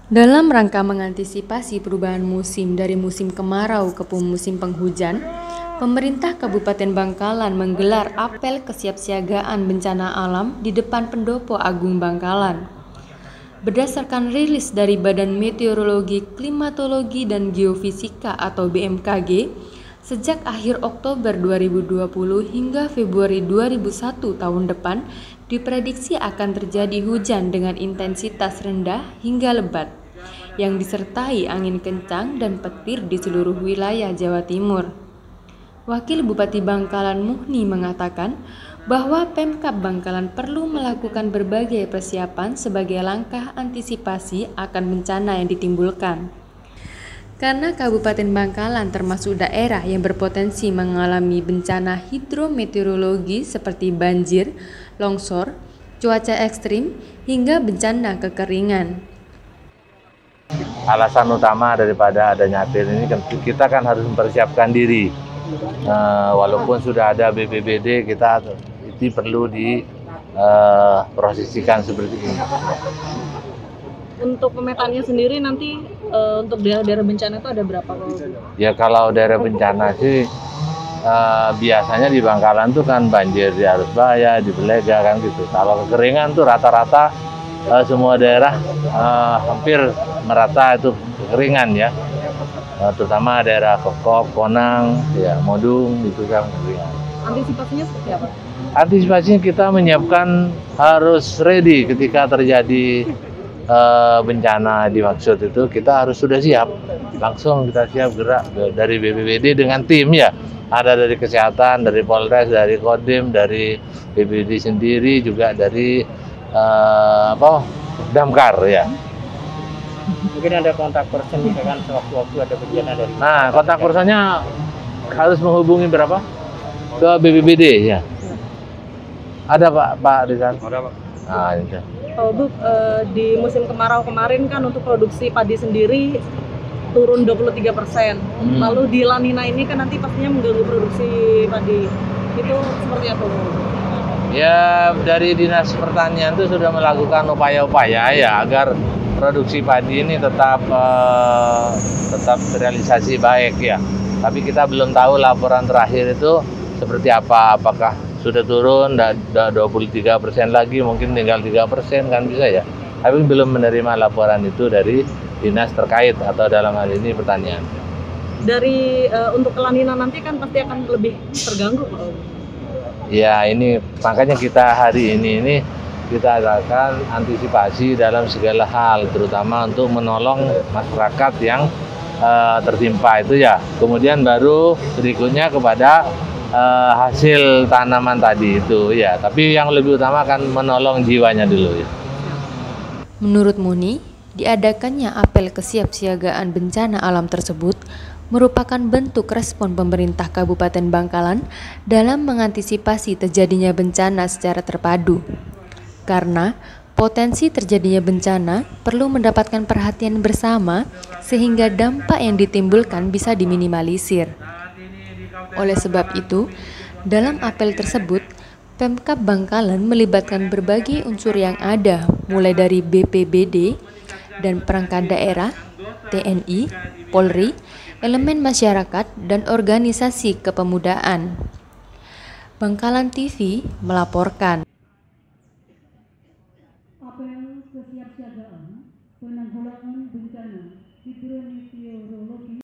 Dalam rangka mengantisipasi perubahan musim dari musim kemarau ke musim penghujan, pemerintah Kabupaten Bangkalan menggelar apel kesiapsiagaan bencana alam di depan Pendopo Agung Bangkalan. Berdasarkan rilis dari Badan Meteorologi, Klimatologi, dan Geofisika atau BMKG, sejak akhir Oktober 2020 hingga Februari 2001 tahun depan, diprediksi akan terjadi hujan dengan intensitas rendah hingga lebat, yang disertai angin kencang dan petir di seluruh wilayah Jawa Timur. Wakil Bupati Bangkalan Muhni mengatakan bahwa Pemkab Bangkalan perlu melakukan berbagai persiapan sebagai langkah antisipasi akan bencana yang ditimbulkan. Karena Kabupaten Bangkalan termasuk daerah yang berpotensi mengalami bencana hidrometeorologi seperti banjir, longsor, cuaca ekstrim, hingga bencana kekeringan. Alasan utama daripada adanya apel ini kan kita kan harus mempersiapkan diri. Walaupun sudah ada BPBD, kita itu perlu diprosesikan seperti ini. Untuk pemetaannya sendiri nanti untuk daerah-daerah bencana itu ada berapa? Ya kalau daerah bencana sih biasanya di Bangkalan tuh kan banjir di Arusbaya, di Belega kan gitu. Kalau kekeringan tuh rata-rata semua daerah hampir merata itu kekeringan ya. Terutama daerah Kokok, Konang, ya Modung itu kan kekeringan. Antisipasinya seperti apa? Antisipasinya kita menyiapkan harus ready ketika terjadi bencana dimaksud itu, kita harus sudah siap, langsung kita siap gerak dari BPBD dengan tim ya, ada dari kesehatan, dari Polres, dari Kodim, dari BPBD sendiri, juga dari Damkar ya. Mungkin ada kontak person misalkan sewaktu-waktu ada bencana dari. Nah, kontak personnya harus menghubungi berapa? Ke BPBD ya. Ada Pak Rizal? Ada Pak. Nah, itu. Oh Bu, di musim kemarau kemarin kan untuk produksi padi sendiri turun 23%. Lalu di La Nina ini kan nanti pastinya mengganggu produksi padi. Itu seperti apa Bu? Ya, dari Dinas Pertanian itu sudah melakukan upaya-upaya ya agar produksi padi ini tetap terrealisasi baik ya. Tapi kita belum tahu laporan terakhir itu seperti apa, apakah sudah turun 23% lagi, mungkin tinggal 3% kan bisa ya. Tapi belum menerima laporan itu dari dinas terkait atau dalam hal ini pertanian. Dari untuk La Nina nanti kan pasti akan lebih terganggu Pak. Ya ini makanya kita hari ini kita adakan antisipasi dalam segala hal, terutama untuk menolong masyarakat yang tertimpa itu ya. Kemudian baru berikutnya kepada hasil tanaman tadi itu ya, tapi yang lebih utama kan menolong jiwanya dulu ya. Menurut Muhni, diadakannya apel kesiapsiagaan bencana alam tersebut merupakan bentuk respon pemerintah Kabupaten Bangkalan dalam mengantisipasi terjadinya bencana secara terpadu. Karena potensi terjadinya bencana perlu mendapatkan perhatian bersama sehingga dampak yang ditimbulkan bisa diminimalisir. Oleh sebab itu, dalam apel tersebut, Pemkab Bangkalan melibatkan berbagai unsur yang ada, mulai dari BPBD dan perangkat daerah, TNI, Polri, elemen masyarakat, dan organisasi kepemudaan. Bangkalan TV melaporkan. Apel kesiapsiagaan penanggulangan bencana hidrometeorologi